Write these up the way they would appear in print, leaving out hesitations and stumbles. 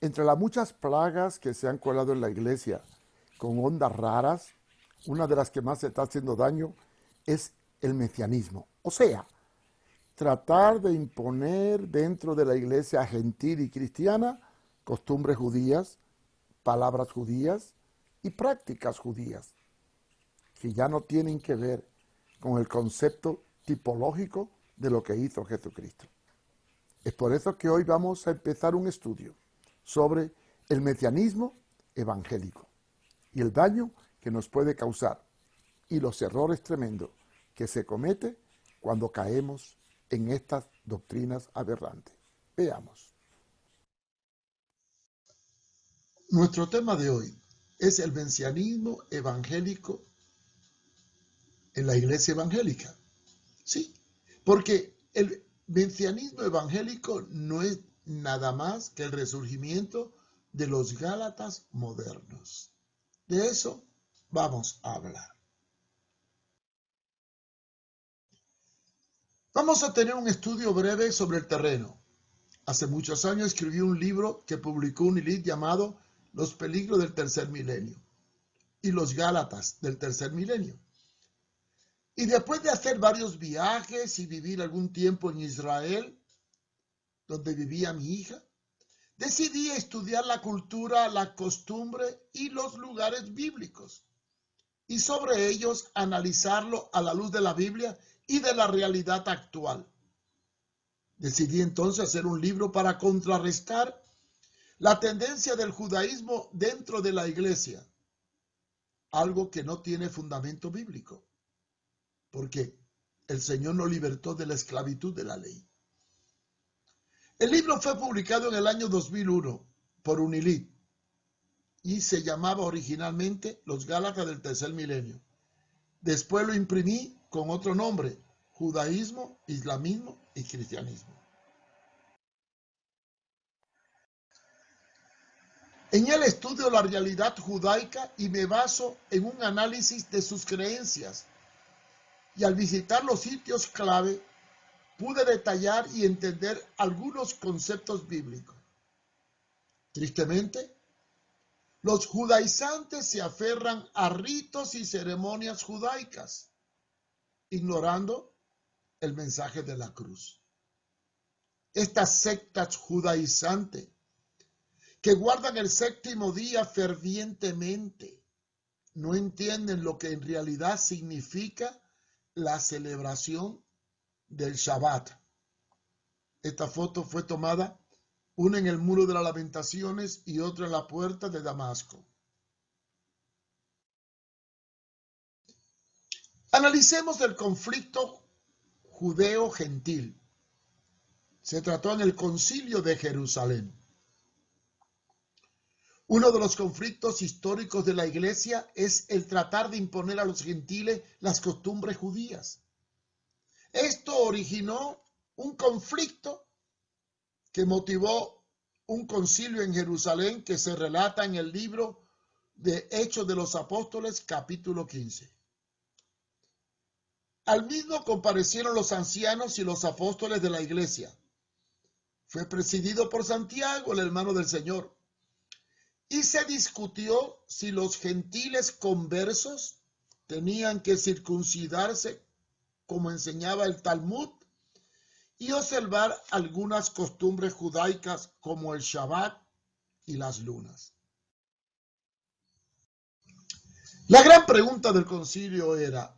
Entre las muchas plagas que se han colado en la iglesia con ondas raras, una de las que más se está haciendo daño es el mesianismo. O sea, tratar de imponer dentro de la iglesia gentil y cristiana costumbres judías, palabras judías y prácticas judías, que ya no tienen que ver con el concepto tipológico de lo que hizo Jesucristo. Es por eso que hoy vamos a empezar un estudio sobre el mesianismo evangélico y el daño que nos puede causar y los errores tremendos que se comete cuando caemos en estas doctrinas aberrantes. Veamos. Nuestro tema de hoy es el mesianismo evangélico en la iglesia evangélica. Sí, porque el mesianismo evangélico no es nada más que el resurgimiento de los Gálatas modernos. De eso vamos a hablar. Vamos a tener un estudio breve sobre el terreno. Hace muchos años escribí un libro que publicó Unilit llamado Los peligros del tercer milenio y los Gálatas del tercer milenio. Y después de hacer varios viajes y vivir algún tiempo en Israel, donde vivía mi hija, decidí estudiar la cultura, la costumbre y los lugares bíblicos, y sobre ellos analizarlo a la luz de la Biblia y de la realidad actual. Decidí entonces hacer un libro para contrarrestar la tendencia del judaísmo dentro de la iglesia, algo que no tiene fundamento bíblico, porque el Señor nos libertó de la esclavitud de la ley. El libro fue publicado en el año 2001 por Unilit y se llamaba originalmente Los Gálatas del tercer milenio. Después lo imprimí con otro nombre, Judaísmo, Islamismo y Cristianismo. En él estudio la realidad judaica y me baso en un análisis de sus creencias. Y al visitar los sitios clave, pude detallar y entender algunos conceptos bíblicos. Tristemente, los judaizantes se aferran a ritos y ceremonias judaicas, ignorando el mensaje de la cruz. Estas sectas judaizantes que guardan el séptimo día fervientemente, no entienden lo que en realidad significa la celebración del Shabbat. Esta foto fue tomada, una en el Muro de las Lamentaciones y otra en la puerta de Damasco. Analicemos el conflicto judeo-gentil. Se trató en el Concilio de Jerusalén. Uno de los conflictos históricos de la Iglesia es el tratar de imponer a los gentiles las costumbres judías. Esto originó un conflicto que motivó un concilio en Jerusalén que se relata en el libro de Hechos de los Apóstoles, capítulo 15. Al mismo comparecieron los ancianos y los apóstoles de la iglesia. Fue presidido por Santiago, el hermano del Señor. Y se discutió si los gentiles conversos tenían que circuncidarse, como enseñaba el Talmud, y observar algunas costumbres judaicas como el Shabbat y las lunas. La gran pregunta del concilio era: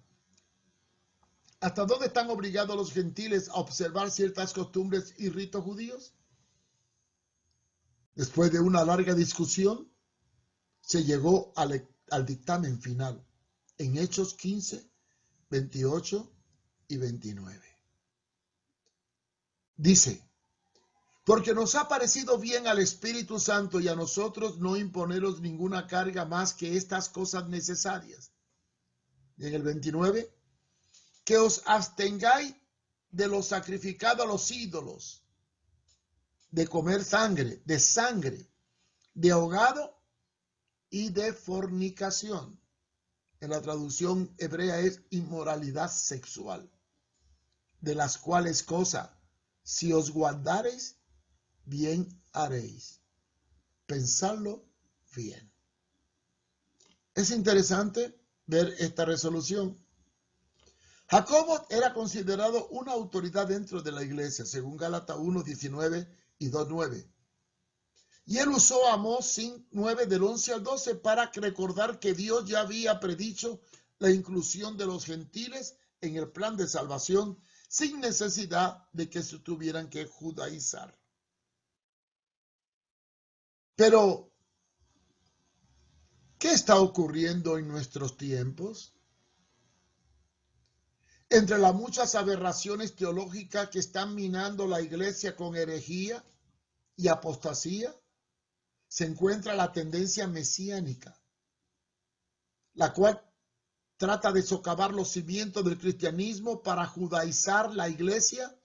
¿hasta dónde están obligados los gentiles a observar ciertas costumbres y ritos judíos? Después de una larga discusión, se llegó al dictamen final en Hechos 15, 28 y 29. Dice: porque nos ha parecido bien al Espíritu Santo y a nosotros no imponeros ninguna carga más que estas cosas necesarias. Y en el 29, que os abstengáis de lo sacrificado a los ídolos, de comer sangre, de ahogado y de fornicación. En la traducción hebrea es inmoralidad sexual, de las cuales cosas, si os guardareis, bien haréis. pensarlo bien. Es interesante ver esta resolución. Jacobo era considerado una autoridad dentro de la iglesia, según Gálatas 1:19 y 2:9. Y él usó Amós 9 del 11 al 12 para recordar que Dios ya había predicho la inclusión de los gentiles en el plan de salvación sin necesidad de que se tuvieran que judaizar. Pero, ¿qué está ocurriendo en nuestros tiempos? Entre las muchas aberraciones teológicas que están minando la iglesia con herejía y apostasía, se encuentra la tendencia mesiánica, la cual trata de socavar los cimientos del cristianismo para judaizar la iglesia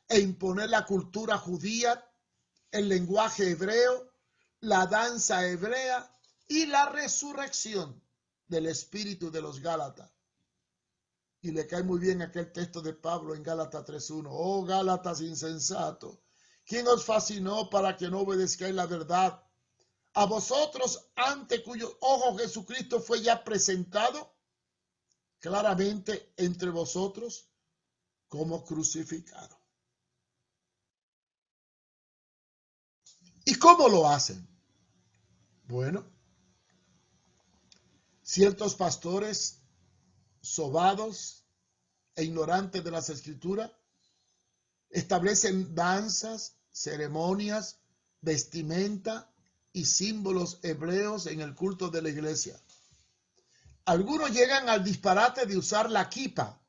e imponer la cultura judía, el lenguaje hebreo, la danza hebrea y la resurrección del espíritu de los Gálatas. Y le cae muy bien aquel texto de Pablo en Gálatas 3:1. Oh Gálatas insensatos, ¿quién os fascinó para que no obedezcáis la verdad? A vosotros, ante cuyos ojos Jesucristo fue ya presentado claramente entre vosotros como crucificado. ¿Y cómo lo hacen? Bueno, ciertos pastores sobados e ignorantes de las Escrituras establecen danzas, ceremonias, vestimenta y símbolos hebreos en el culto de la iglesia. Algunos llegan al disparate de usar la kipa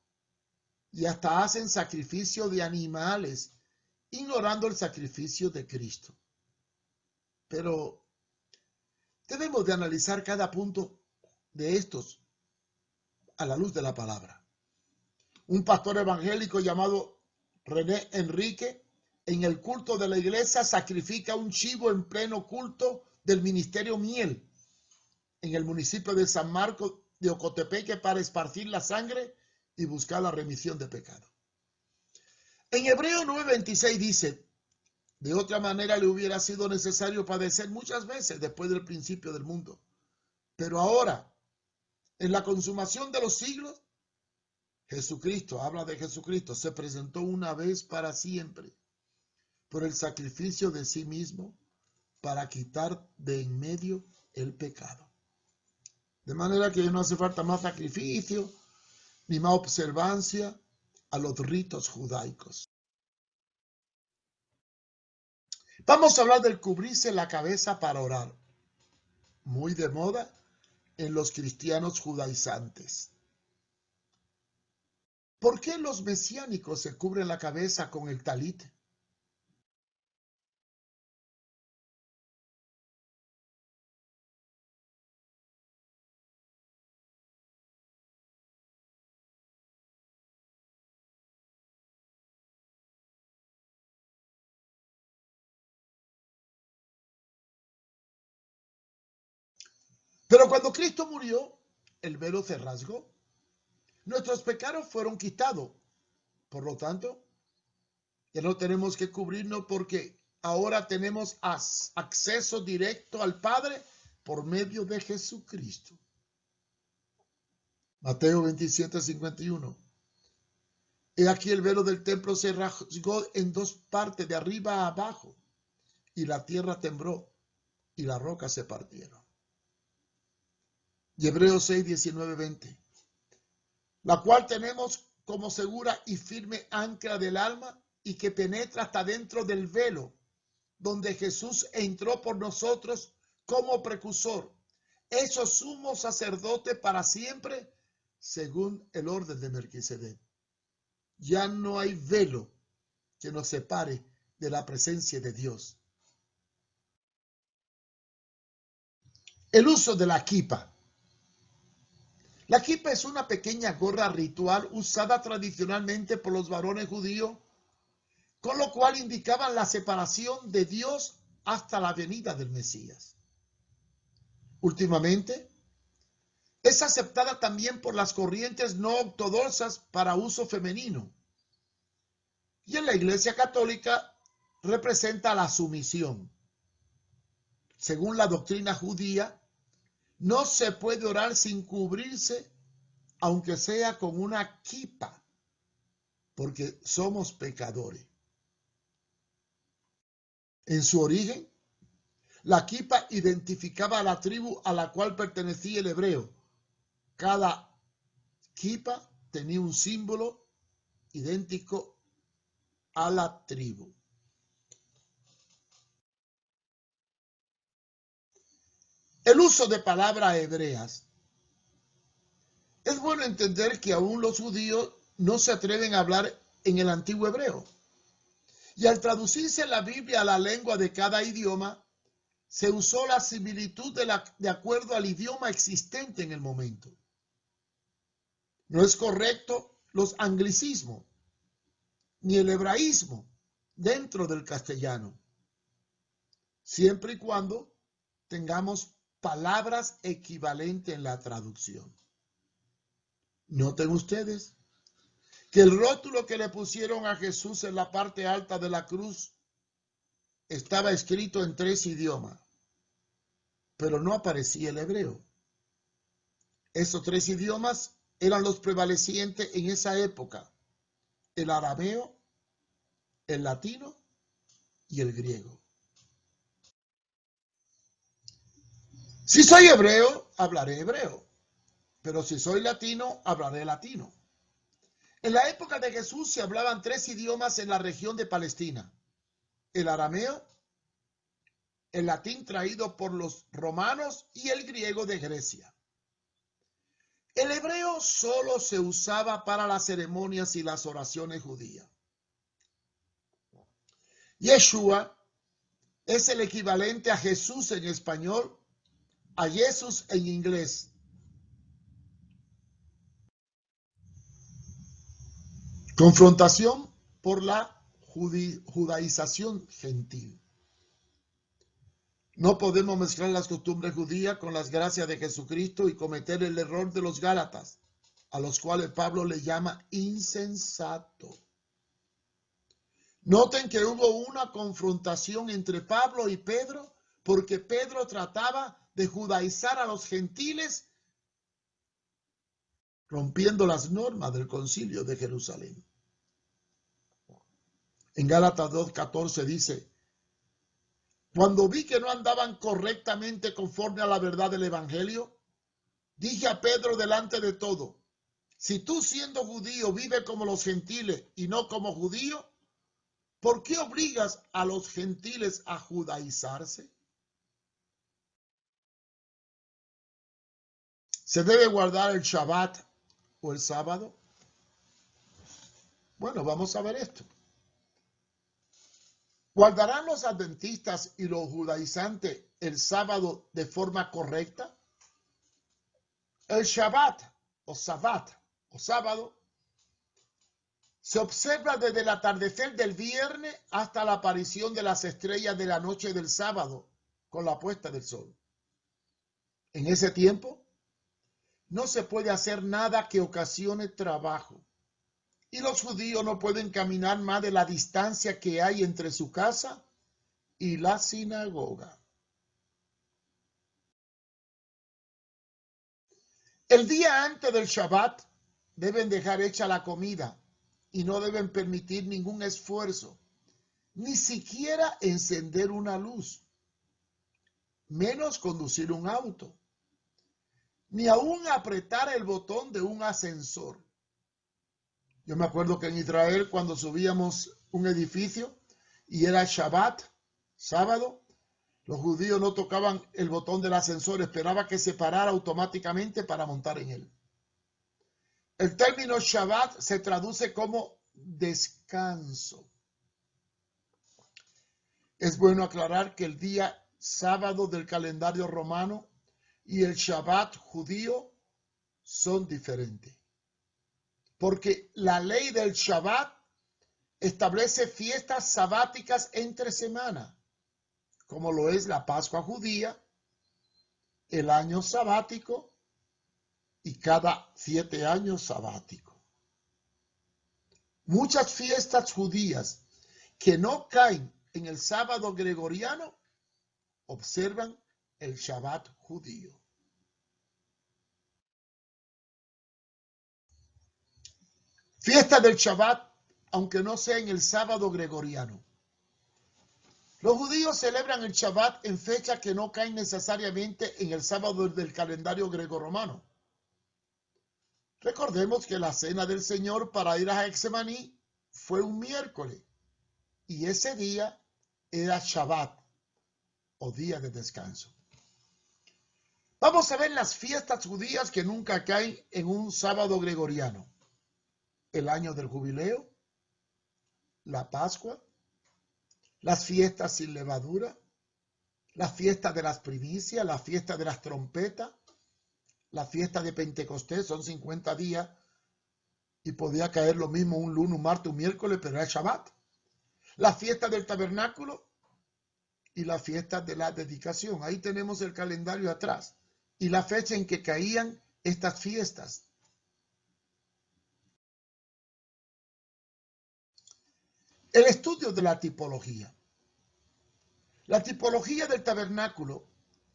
y hasta hacen sacrificio de animales, ignorando el sacrificio de Cristo. Pero debemos de analizar cada punto de estos a la luz de la palabra. Un pastor evangélico llamado René Enrique, en el culto de la iglesia, sacrifica un chivo en pleno culto del ministerio Miel, en el municipio de San Marcos de Ocotepeque, para esparcir la sangre y buscar la remisión de pecado. En Hebreos 9:26 dice: de otra manera le hubiera sido necesario padecer muchas veces después del principio del mundo. Pero ahora, en la consumación de los siglos, Jesucristo, habla de Jesucristo, se presentó una vez para siempre por el sacrificio de sí mismo para quitar de en medio el pecado. De manera que no hace falta más sacrificio ni más observancia a los ritos judaicos. Vamos a hablar del cubrirse la cabeza para orar, muy de moda en los cristianos judaizantes. ¿Por qué los mesiánicos se cubren la cabeza con el talit? Pero cuando Cristo murió, el velo se rasgó. Nuestros pecados fueron quitados. Por lo tanto, ya no tenemos que cubrirnos porque ahora tenemos acceso directo al Padre por medio de Jesucristo. Mateo 27:51. He aquí el velo del templo se rasgó en dos partes, de arriba a abajo, y la tierra tembló y las rocas se partieron. Y Hebreos 6:19-20. La cual tenemos como segura y firme ancla del alma y que penetra hasta dentro del velo, donde Jesús entró por nosotros como precursor, hecho sumo sacerdote para siempre, según el orden de Melquisedec. Ya no hay velo que nos separe de la presencia de Dios. El uso de la kipa. La kipa es una pequeña gorra ritual usada tradicionalmente por los varones judíos, con lo cual indicaban la separación de Dios hasta la venida del Mesías. Últimamente, es aceptada también por las corrientes no ortodoxas para uso femenino. Y en la Iglesia Católica representa la sumisión. según la doctrina judía, no se puede orar sin cubrirse, aunque sea con una kipa, porque somos pecadores. En su origen, la kipa identificaba a la tribu a la cual pertenecía el hebreo. Cada kipa tenía un símbolo idéntico a la tribu. El uso de palabras hebreas. Es bueno entender que aún los judíos no se atreven a hablar en el antiguo hebreo. Y al traducirse la Biblia a la lengua de cada idioma, se usó la similitud de acuerdo al idioma existente en el momento. No es correcto los anglicismos ni el hebraísmo dentro del castellano, siempre y cuando tengamos palabras equivalentes en la traducción. Noten ustedes que el rótulo que le pusieron a Jesús en la parte alta de la cruz estaba escrito en 3 idiomas, pero no aparecía el hebreo. Esos 3 idiomas eran los prevalecientes en esa época: el arameo, el latino y el griego. Si soy hebreo, hablaré hebreo, pero si soy latino, hablaré latino. En la época de Jesús se hablaban 3 idiomas en la región de Palestina: el arameo, el latín traído por los romanos y el griego de Grecia. El hebreo solo se usaba para las ceremonias y las oraciones judías. Yeshua es el equivalente a Jesús en español, a Jesús en inglés. Confrontación por la judaización gentil. No podemos mezclar las costumbres judías con las gracias de Jesucristo y cometer el error de los Gálatas, a los cuales Pablo le llama insensato. Noten que hubo una confrontación entre Pablo y Pedro, porque Pedro trataba de judaizar a los gentiles, rompiendo las normas del Concilio de Jerusalén. En Gálatas 2:14 dice: cuando vi que no andaban correctamente conforme a la verdad del Evangelio, dije a Pedro delante de todo: si tú, siendo judío, vives como los gentiles y no como judío, ¿por qué obligas a los gentiles a judaizarse? ¿Se debe guardar el Shabbat o el sábado? Bueno, vamos a ver esto. ¿Guardarán los adventistas y los judaizantes el sábado de forma correcta? El Shabbat o Sabbat o sábado se observa desde el atardecer del viernes hasta la aparición de las estrellas de la noche del sábado con la puesta del sol. En ese tiempo no se puede hacer nada que ocasione trabajo, y los judíos no pueden caminar más de la distancia que hay entre su casa y la sinagoga. El día antes del Shabbat deben dejar hecha la comida y no deben permitir ningún esfuerzo, ni siquiera encender una luz, menos conducir un auto, ni aún apretar el botón de un ascensor. Yo me acuerdo que en Israel, cuando subíamos un edificio y era Shabbat, sábado, los judíos no tocaban el botón del ascensor, esperaba que se parara automáticamente para montar en él. El término Shabbat se traduce como descanso. Es bueno aclarar que el día sábado del calendario romano y el Shabbat judío son diferentes, porque la ley del Shabbat establece fiestas sabáticas entre semanas, como lo es la Pascua judía, el año sabático y cada 7 años sabático. Muchas fiestas judías que no caen en el sábado gregoriano observan el Shabbat judío. Fiesta del Shabbat, aunque no sea en el sábado gregoriano. Los judíos celebran el Shabbat en fechas que no caen necesariamente en el sábado del calendario grecorromano. Recordemos que la cena del Señor para ir a Getsemaní fue un miércoles y ese día era Shabbat o día de descanso. Vamos a ver las fiestas judías que nunca caen en un sábado gregoriano. El año del jubileo, la Pascua, las fiestas sin levadura, la fiesta de las primicias, la fiesta de las trompetas, la fiesta de Pentecostés, son 50 días y podía caer lo mismo un lunes, un martes, un miércoles, pero era Shabbat. La fiesta del tabernáculo y la fiesta de la dedicación. Ahí tenemos el calendario atrás y la fecha en que caían estas fiestas. El estudio de la tipología. La tipología del tabernáculo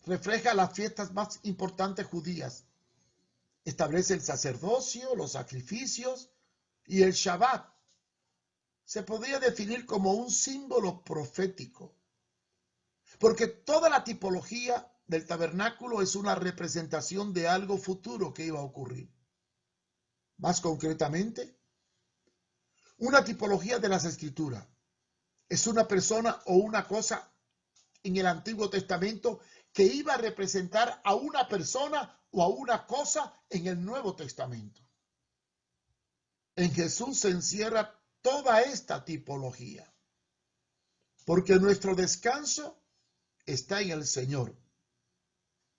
refleja las fiestas más importantes judías. Establece el sacerdocio, los sacrificios y el Shabbat. Se podría definir como un símbolo profético, porque toda la tipología del tabernáculo es una representación de algo futuro que iba a ocurrir. Más concretamente, una tipología de las Escrituras es una persona o una cosa en el Antiguo Testamento que iba a representar a una persona o a una cosa en el Nuevo Testamento. En Jesús se encierra toda esta tipología, porque nuestro descanso está en el Señor.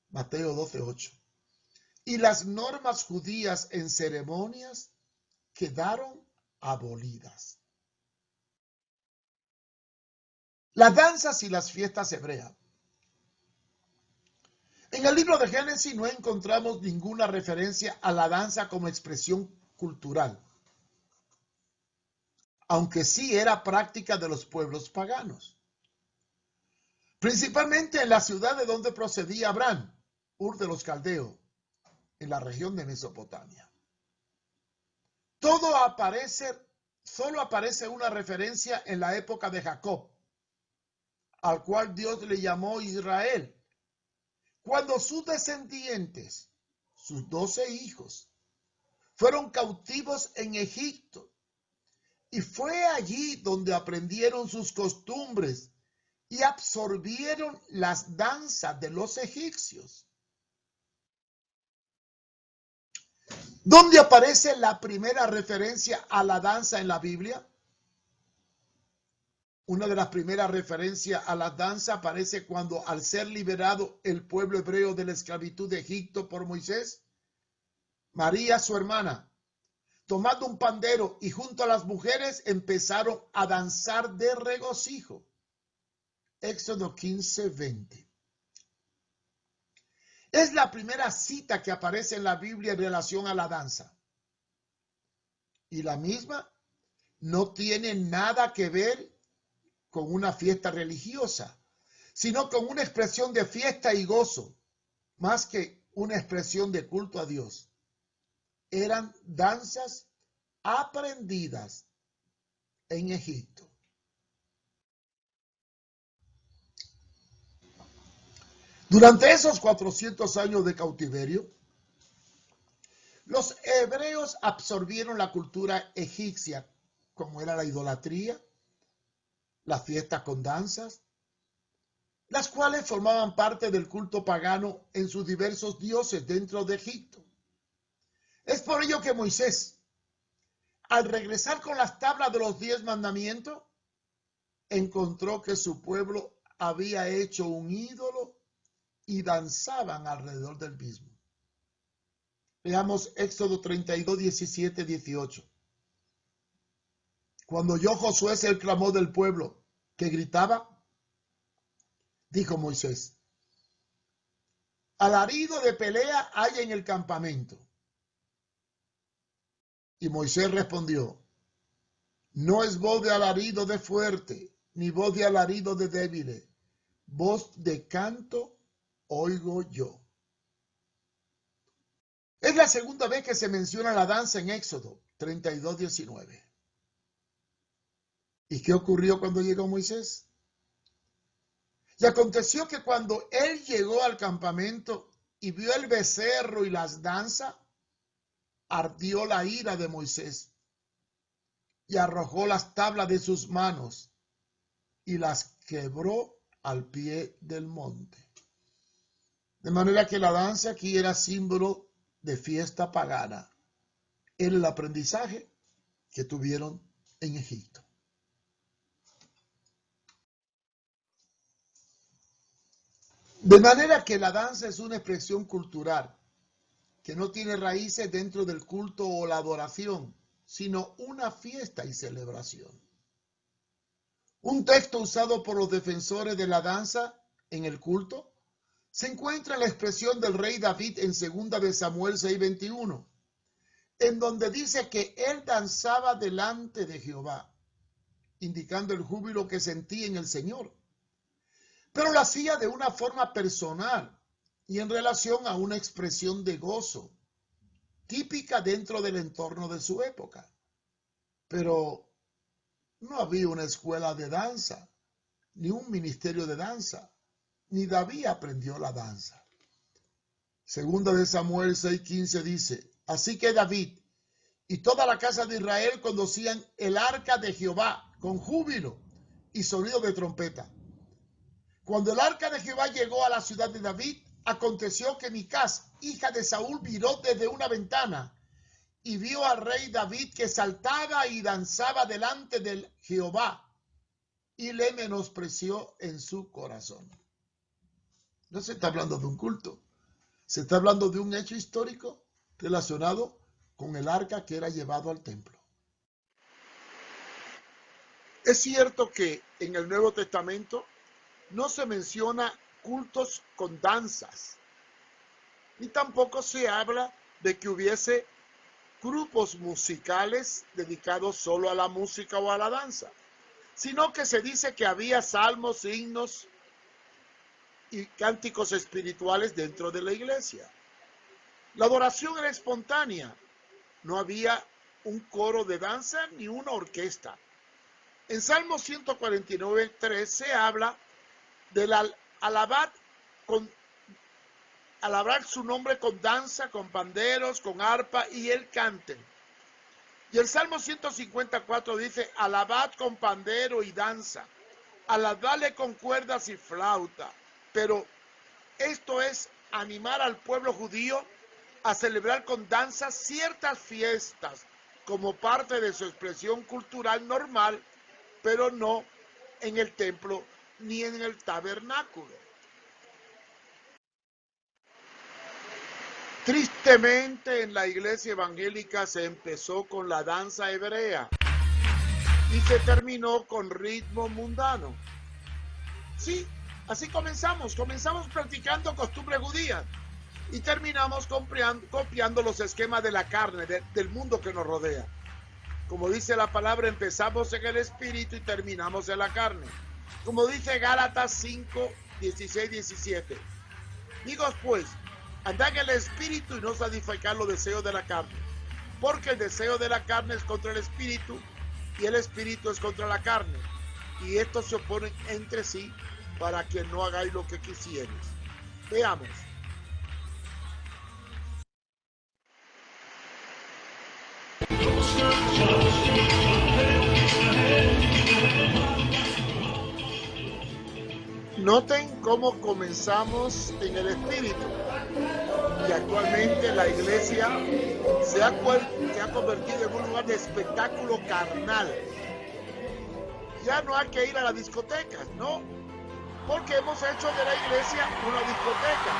Mateo 12:8. Y las normas judías en ceremonias quedaron abolidas. Las danzas y las fiestas hebreas. En el libro de Génesis no encontramos ninguna referencia a la danza como expresión cultural, aunque sí era práctica de los pueblos paganos. Principalmente en la ciudad de donde procedía Abraham, Ur de los Caldeos, en la región de Mesopotamia. Solo aparece una referencia en la época de Jacob, al cual Dios le llamó Israel, cuando sus descendientes, sus 12 hijos, fueron cautivos en Egipto. Y fue allí donde aprendieron sus costumbres y absorbieron las danzas de los egipcios. ¿Dónde aparece la primera referencia a la danza en la Biblia? Una de las primeras referencias a la danza aparece cuando, al ser liberado el pueblo hebreo de la esclavitud de Egipto por Moisés, María, su hermana, tomando un pandero y junto a las mujeres empezaron a danzar de regocijo. Éxodo 15:20. Es la primera cita que aparece en la Biblia en relación a la danza. Y la misma no tiene nada que ver con una fiesta religiosa, sino con una expresión de fiesta y gozo, más que una expresión de culto a Dios. Eran danzas aprendidas en Egipto. Durante esos 400 años de cautiverio, los hebreos absorbieron la cultura egipcia, como era la idolatría, las fiestas con danzas, las cuales formaban parte del culto pagano en sus diversos dioses dentro de Egipto. Es por ello que Moisés, al regresar con las tablas de los 10 mandamientos, encontró que su pueblo había hecho un ídolo y danzaban alrededor del mismo. Veamos Éxodo 32, 17, 18. Cuando oyó Josué el clamor del pueblo que gritaba, dijo Moisés: alarido de pelea hay en el campamento. Y Moisés respondió: no es voz de alarido de fuerte, ni voz de alarido de débiles, voz de canto oigo yo. Es la segunda vez que se menciona la danza en Éxodo 32:19. ¿Y qué ocurrió cuando llegó Moisés? Y aconteció que cuando él llegó al campamento y vio el becerro y las danzas, ardió la ira de Moisés y arrojó las tablas de sus manos y las quebró al pie del monte. De manera que la danza aquí era símbolo de fiesta pagana. Era el aprendizaje que tuvieron en Egipto. De manera que la danza es una expresión cultural que no tiene raíces dentro del culto o la adoración, sino una fiesta y celebración. Un texto usado por los defensores de la danza en el culto se encuentra en la expresión del rey David en 2 de Samuel 6:21, en donde dice que él danzaba delante de Jehová, indicando el júbilo que sentía en el Señor. Pero lo hacía de una forma personal y en relación a una expresión de gozo, típica dentro del entorno de su época. Pero no había una escuela de danza, ni un ministerio de danza, ni David aprendió la danza. 2 de Samuel 6:15 dice, así que David y toda la casa de Israel conducían el arca de Jehová con júbilo y sonido de trompeta. Cuando el arca de Jehová llegó a la ciudad de David, aconteció que Micás, hija de Saúl, miró desde una ventana y vio al rey David que saltaba y danzaba delante del Jehová y le menospreció en su corazón. No se está hablando de un culto, se está hablando de un hecho histórico relacionado con el arca que era llevado al templo. Es cierto que en el Nuevo Testamento no se menciona cultos con danzas, ni tampoco se habla de que hubiese grupos musicales dedicados solo a la música o a la danza, sino que se dice que había salmos, himnos y cánticos espirituales dentro de la iglesia. La adoración era espontánea, no había un coro de danza ni una orquesta. En Salmo 149:3 se habla del alabar su nombre con danza, con panderos, con arpa y el canten. Y el Salmo 154 dice, alabad con pandero y danza, alabadle con cuerdas y flauta. Pero esto es animar al pueblo judío a celebrar con danza ciertas fiestas como parte de su expresión cultural normal, pero no en el templo ni en el tabernáculo. Tristemente, en la iglesia evangélica se empezó con la danza hebrea y se terminó con ritmo mundano. Sí, así comenzamos practicando costumbres judías y terminamos copiando los esquemas de la carne, del mundo que nos rodea. Como dice la palabra, empezamos en el espíritu y terminamos en la carne. Como dice Gálatas 5:16-17. Hijos pues, andad en el espíritu y no satisfacer los deseos de la carne, porque el deseo de la carne es contra el espíritu y el espíritu es contra la carne, y estos se oponen entre sí para que no hagáis lo que quisierais. Veamos. Noten cómo comenzamos en el espíritu y actualmente la iglesia se ha convertido en un lugar de espectáculo carnal. Ya no hay que ir a las discotecas, ¿no? Porque hemos hecho de la iglesia una discoteca.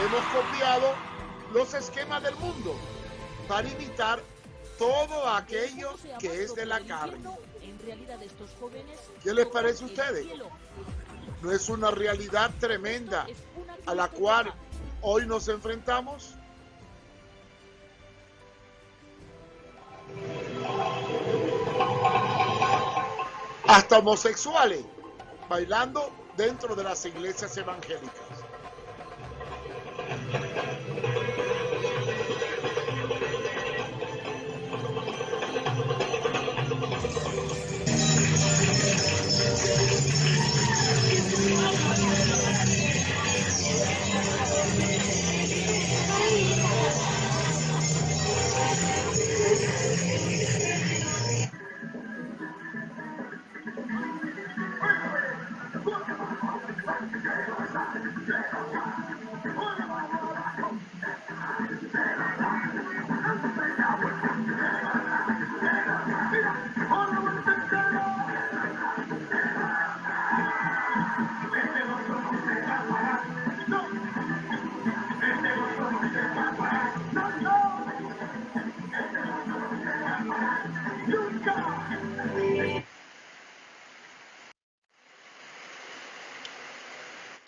Hemos copiado los esquemas del mundo para imitar todo aquello que es de la carne. ¿Qué les parece a ustedes? ¿No es una realidad tremenda a la cual hoy nos enfrentamos? Hasta homosexuales bailando dentro de las iglesias evangélicas.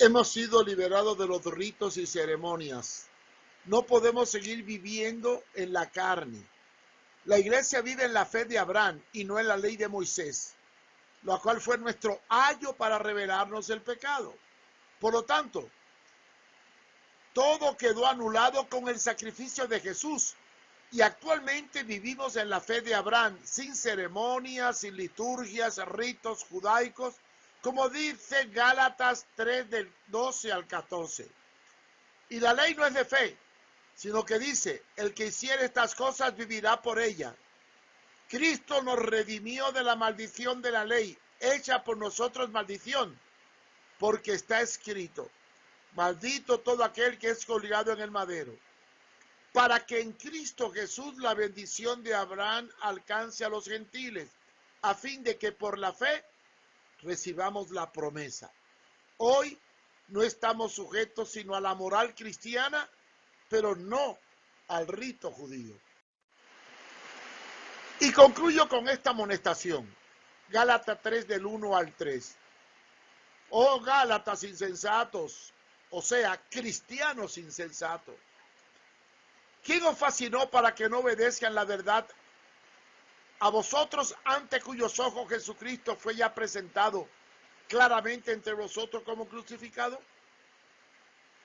Hemos sido liberados de los ritos y ceremonias. No podemos seguir viviendo en la carne. La iglesia vive en la fe de Abraham y no en la ley de Moisés, lo cual fue nuestro ayo para revelarnos el pecado. Por lo tanto, todo quedó anulado con el sacrificio de Jesús y actualmente vivimos en la fe de Abraham, sin ceremonias, sin liturgias, ritos judaicos, como dice Gálatas 3 del 12 al 14. Y la ley no es de fe, sino que dice, el que hiciere estas cosas vivirá por ella. Cristo nos redimió de la maldición de la ley, hecha por nosotros maldición, porque está escrito, maldito todo aquel que es colgado en el madero, para que en Cristo Jesús la bendición de Abraham alcance a los gentiles, a fin de que por la fe recibamos la promesa. Hoy no estamos sujetos sino a la moral cristiana, pero no al rito judío. Y concluyo con esta amonestación. Gálatas 3 del 1 al 3. Oh Gálatas insensatos, o sea, cristianos insensatos. ¿Quién os fascinó para que no obedezcan la verdad? A vosotros, ante cuyos ojos Jesucristo fue ya presentado claramente entre vosotros como crucificado.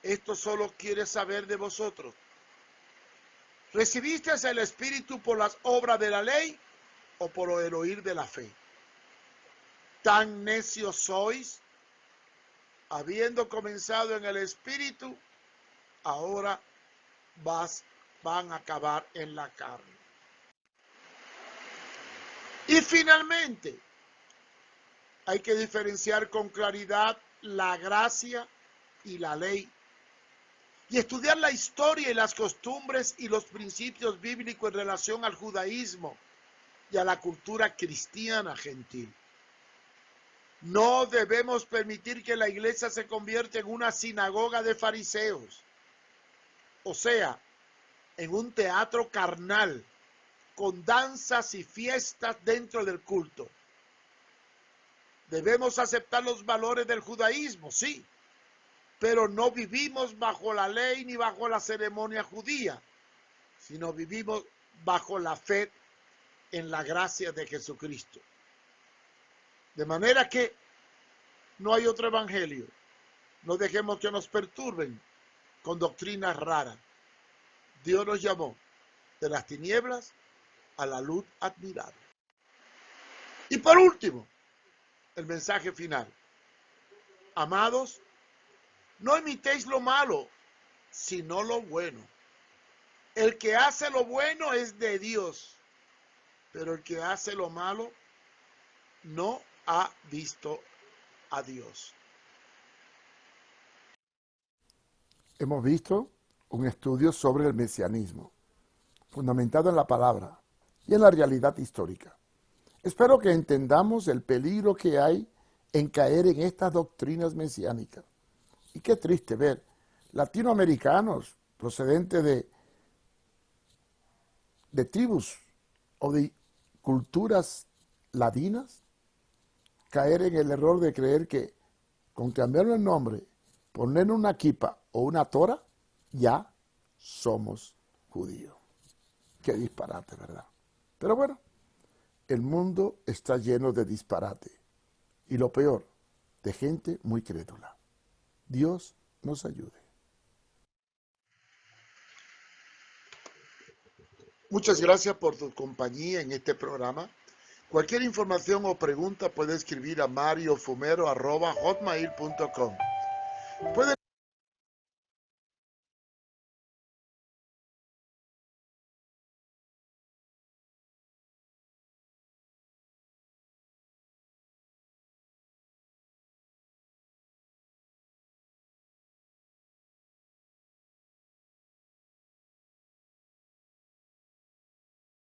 Esto solo quiere saber de vosotros. ¿Recibisteis el Espíritu por las obras de la ley o por el oír de la fe? ¿Tan necios sois? Habiendo comenzado en el Espíritu, ahora van a acabar en la carne. Y finalmente, hay que diferenciar con claridad la gracia y la ley, y estudiar la historia y las costumbres y los principios bíblicos en relación al judaísmo y a la cultura cristiana gentil. No debemos permitir que la iglesia se convierta en una sinagoga de fariseos, o sea, en un teatro carnal, con danzas y fiestas dentro del culto. Debemos aceptar los valores del judaísmo, sí, pero no vivimos bajo la ley ni bajo la ceremonia judía, sino vivimos bajo la fe en la gracia de Jesucristo. De manera que no hay otro evangelio. No dejemos que nos perturben con doctrinas raras. Dios nos llamó de las tinieblas a la luz admirable. Y por último, el mensaje final. Amados, no imitéis lo malo, sino lo bueno. El que hace lo bueno es de Dios, pero el que hace lo malo no ha visto a Dios. Hemos visto un estudio sobre el mesianismo, fundamentado en la palabra y en la realidad histórica. Espero que entendamos el peligro que hay en caer en estas doctrinas mesiánicas. Y qué triste ver latinoamericanos procedentes de tribus o de culturas latinas caer en el error de creer que con cambiarle el nombre, poner una kipa o una tora, ya somos judíos. Qué disparate, ¿verdad? Pero bueno, el mundo está lleno de disparate. Y lo peor, de gente muy crédula. Dios nos ayude. Muchas gracias por tu compañía en este programa. Cualquier información o pregunta puede escribir a mariofumero@hotmail.com. Puede